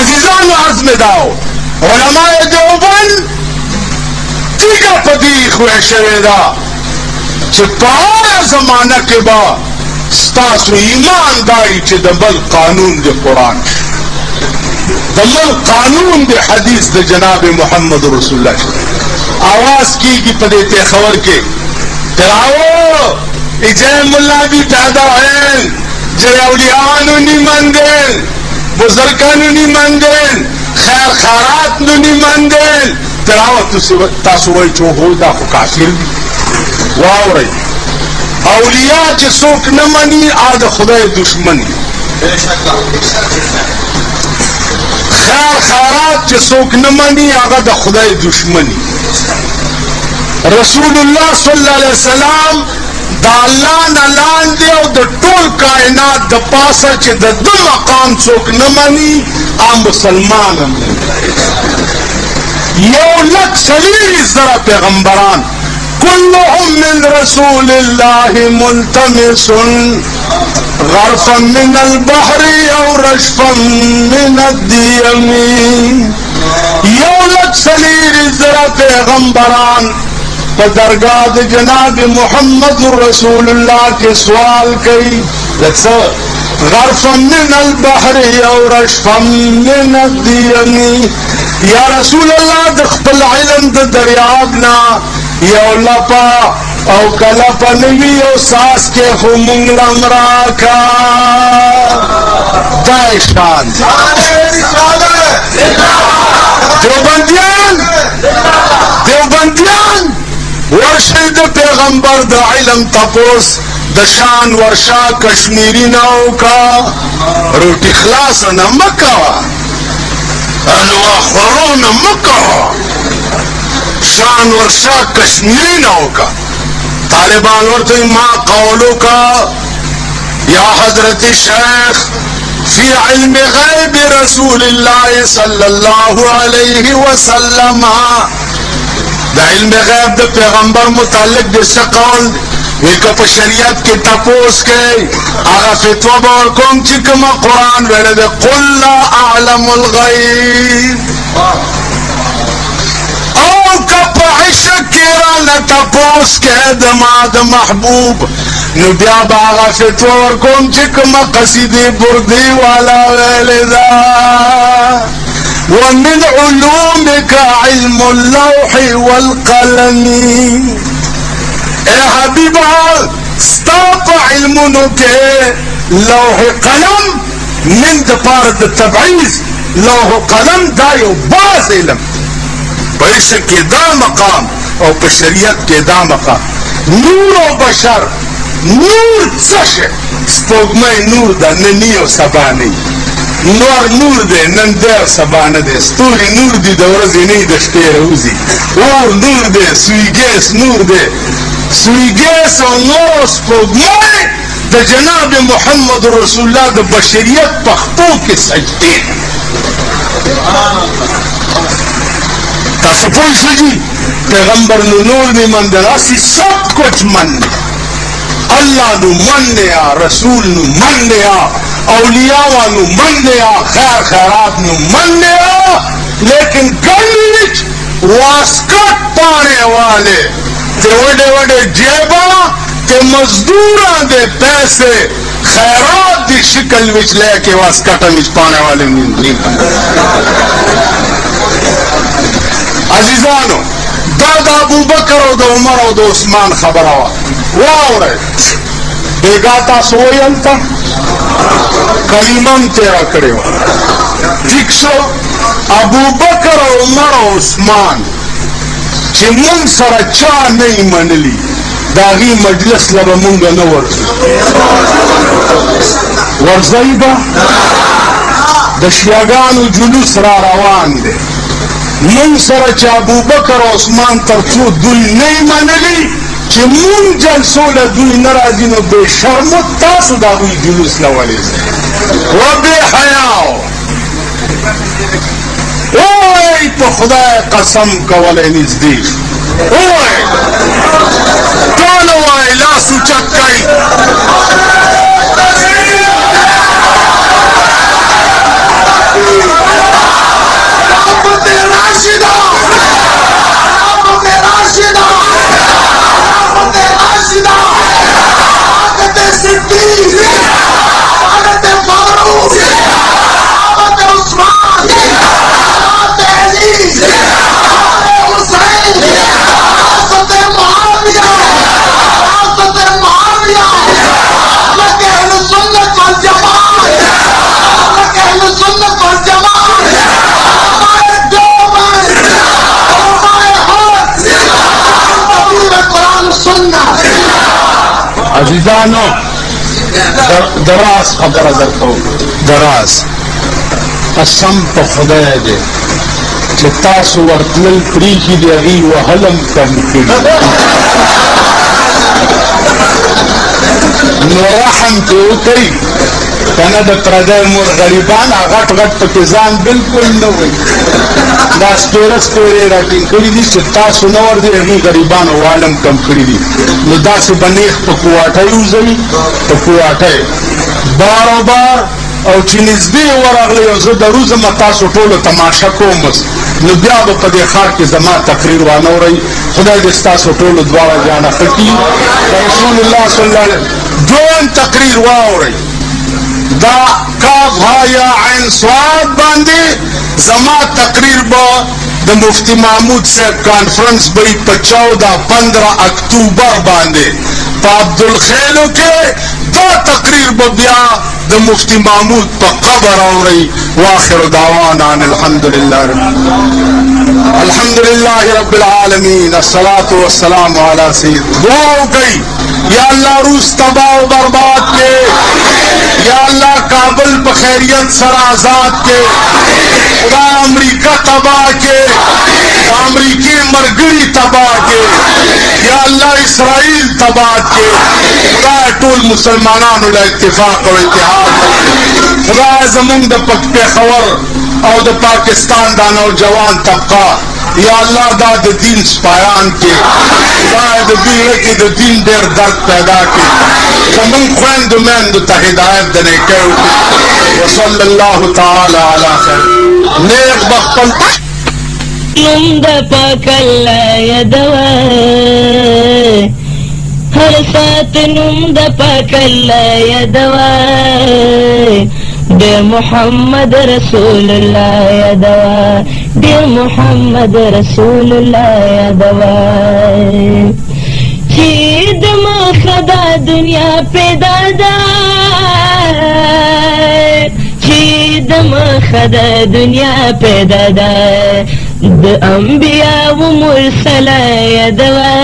عزیزان عزم داو علماء دیوبند تیگا پدی خوی شویدا چه پایا زمانہ کے با ستاسو ایمان دائی چه دبل قانون دی قرآن دبل قانون دی حدیث دی جناب محمد رسول اللہ آواز کی پدیتے خبر کے تراؤ اجائے ملا بھی پیدا ہیں جے اولیاءانو نی مندل بزرگانو نی مندل خیر خیرات نو نی مندل تراؤ تاسوئی چو ہو دا خو کافر بھی واو رئی اولیاء چه سوک نمانی آد خدای دشمنی خیر خیرات چه سوک نمانی آغا دا خدای دشمنی رسول اللہ صلی اللہ علیہ وسلم دا اللہ نلان دے او دا طول کائنات دا پاسا چه دا دو مقام سوک نمانی آم مسلمان ہم یو لک سلیل ذرا پیغمبران كلهم من رسول الله ملتمس غرفا من البحر او رشفا من الديم يولد سلير الزرع پیغمبران فدرگاہ جناب محمد رسول اللہ کے سوال کئی غرفا من البحر او رشفا من الديم یا رسول اللہ دخل علم دریابنا یو لپا او کلپا نوی او ساس کے خمونگ لمراکا دائشان دیوبندیان ورشد پیغمبر دا علم تپوس دا شان ورشا کشمیری ناو کا روٹی خلاص نمکا الوا خورو نمکا شان ورشا کشمیری ناو کا طالبان ورطی ما قولو کا یا حضرت شیخ فی علم غیب رسول اللہ صلی اللہ علیہ وسلم دا علم غیب دا پیغمبر متعلق جیسا قول ویکا پا شریعت کی تپوس کے آغا فتوہ بورکم چکم قرآن ویلے دے قل لا اعلم الغیب او کپ عشق کیرانا تپوس کے دماد محبوب نبیا باغا فتور کم چکم قصیدی بردی والا ویلدہ ومن علومك علم اللوح والقلم اے حبیبہ ستاپ علمونو کے لوح قلم من دپارد تبعیز لوح قلم دایو باز علم عشق کے دا مقام اور بشریت کے دا مقام نور و بشر نور چشے سپوگمائی نور دا ننی و سبانی نور نور دے نن دیر سبانه دے ستوری نور دی دورزی نی دشتے روزی اور نور دے سوی گیس نور دے سوی گیس و نور سپوگمائی دا جناب محمد رسول اللہ دا بشریت پختو کے سجدے تاسپوئی سجی پیغمبر نور نی مندر اسی سب کچھ من اللہ نو من نیا رسول نو من نیا اولیاء نو من نیا خیر خیرات نو من نیا لیکن گلچ واسکٹ پانے والے تے وڈے وڈے جیبا تے مزدوراں دے پیسے خیرات دی شکل وچ لے کے واسکٹاں وچ پانے والے نہیں عزیزانو دا ابو بکر و دا عمر و دا عثمان خبر آوا واو رہے بیگاتا سوئی انتا کلیمم تیرا کرے ہو ٹھیک شو ابو بکر و عمر و عثمان چی من سر چا نہیں منلی داغی مجلس لبا منگا نورزی ورزی با دشیاگانو جلوس را روان دے من سر چا ابو بکر و عثمان ترچو دوی نہیں منلی چی من جلسو لدوی نرازینو بے شرمو تاسو داغوی جلوس لولی سے و بے حیاو اوئی پا خدا قسم کولی نزدیک اوئی تولو آئی لاسو چکائی مریدانو دراز خبره درکوم دراز قسم په خدای دی چې تاسو ورتلل پریږي د هغې وهلم کم کړي نو رحم پې وکړئ که نه د پردی مور غریبان غټ غټ پکې ځان بلکل نه وایي دا سپېره سپېرې راټینګ کړي دي چې تاسو نه ور دي هغې غریبانو والم کم کړي دي نو داسې به نیغ په کوواټۍ وځوي په کوواټۍ باروبار او چې نږدې ورغلی او زه د روزمه تاسو ټولو تماشه کومس نو بیا به په دې ښار کې زما تقریر وانه ورئ خدای دې ستاسو ټولو دواړه جانه ښه کړي رسول الله صلی الله علیه دویم تقریر واورئ دا کاف ها یا عین صاد باندې زما تقریر به د مفتی محمود صاحب کانفرنس به په 14-15 اکتوبر باندې په عبدالخیلو کې دا تقریر به بیا د مفتی محمود په قبر اورئ واخر دعوانا ان الحمد لله رب العالمین الصلاة والسلام علی سید دعا وکړئ یا الله روس تباہ و برباد کے یا اللہ کابل په خیریت سره آزاد کے خدا امریکہ تباہ کے امریکی مرګړي تباہ کے یا اللہ اسرائیل تباہ کے خدا ټول مسلمانانو له اتفاق او اتحاد خدا زمونږ د پېښور او د پاکستان دا نوجوان طبقه یا اللہ دا د دین سپایان کے دا د دوی کې د دین ډېر درد پیدا کړي زمونږ خویندو میندو ته هدایت د نیکۍ وکړي وصلی الله تعالی علی خیر نیک به خپل نوم د پاک الله یادوه هر ساعت نوم د پاک الله یادوه د محمد رسول الله یادوه د محمد رسول الله یادوه چې د مخه دا دنیا پیدا ده چې د مخه دا دنیا پیدا ده د انبیاء و مرسله یادوه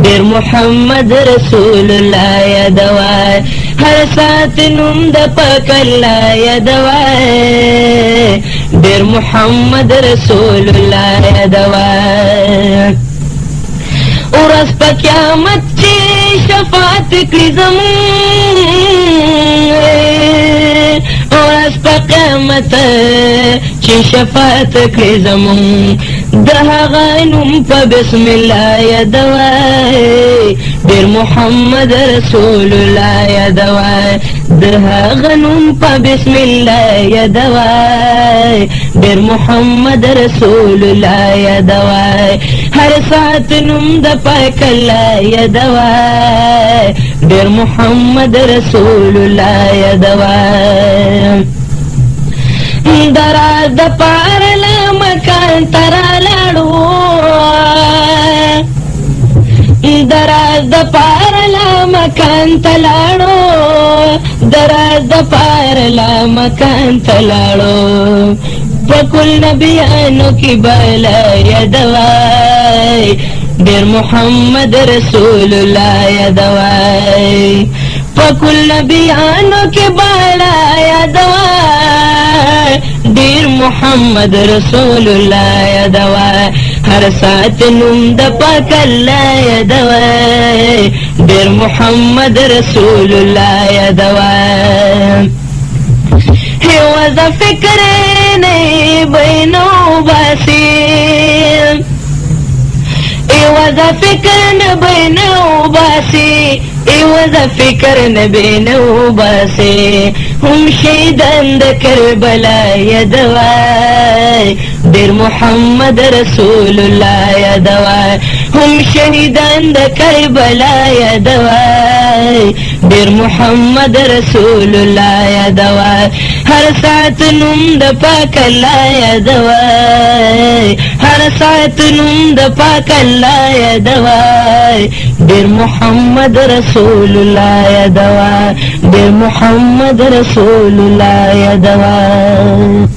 ډېر محمد رسول الله یادوه هر ساعت نوم د پاک الله یادوه ډېر محمد رسول الله یادوه ورځ په قیامت چې شفاعت کړي زموږ ورځ په قیامت چې شفاعت کړي زموږ د هغه نوم په بسم الله یادوه ډېر محمد رسول الله یادوه د هغه نوم په بسم الله یادوه ډېر محمد رسول الله یادوه هر ساعت نوم د پاک الله یادوه ډېر محمد رسول الله یادوه دراز د پاره له مکان ته رالاړو دراز د پاره له مکان ته لاړو دراز د پاره له مکان ته لاړو په کل نبیانو کې بلا یادوه ډېر محمد رسول الله یادوه په کل نبیانو کې بلا یادوه ډېر محمد رسول الله یادوه هر ساعت نوم د پاک الله یادوه ډېر محمد رسول الله یادوه هیوازه فکر نه بینو باسی ایوازه فکر نه بینو باسی ایوازه فکر نه بینو باسی هم شهیدان د کربلا یادوه ډېر محمد رسول الله یادوه هم شهیدان د کربلا یادوه ډېر محمد رسول الله یادوه هر ساعت نوم د پاک الله یادوه هر ساعت نوم د پاک الله یادوه ډېر محمد رسول الله یادوه ډېر محمد رسول الله یادوه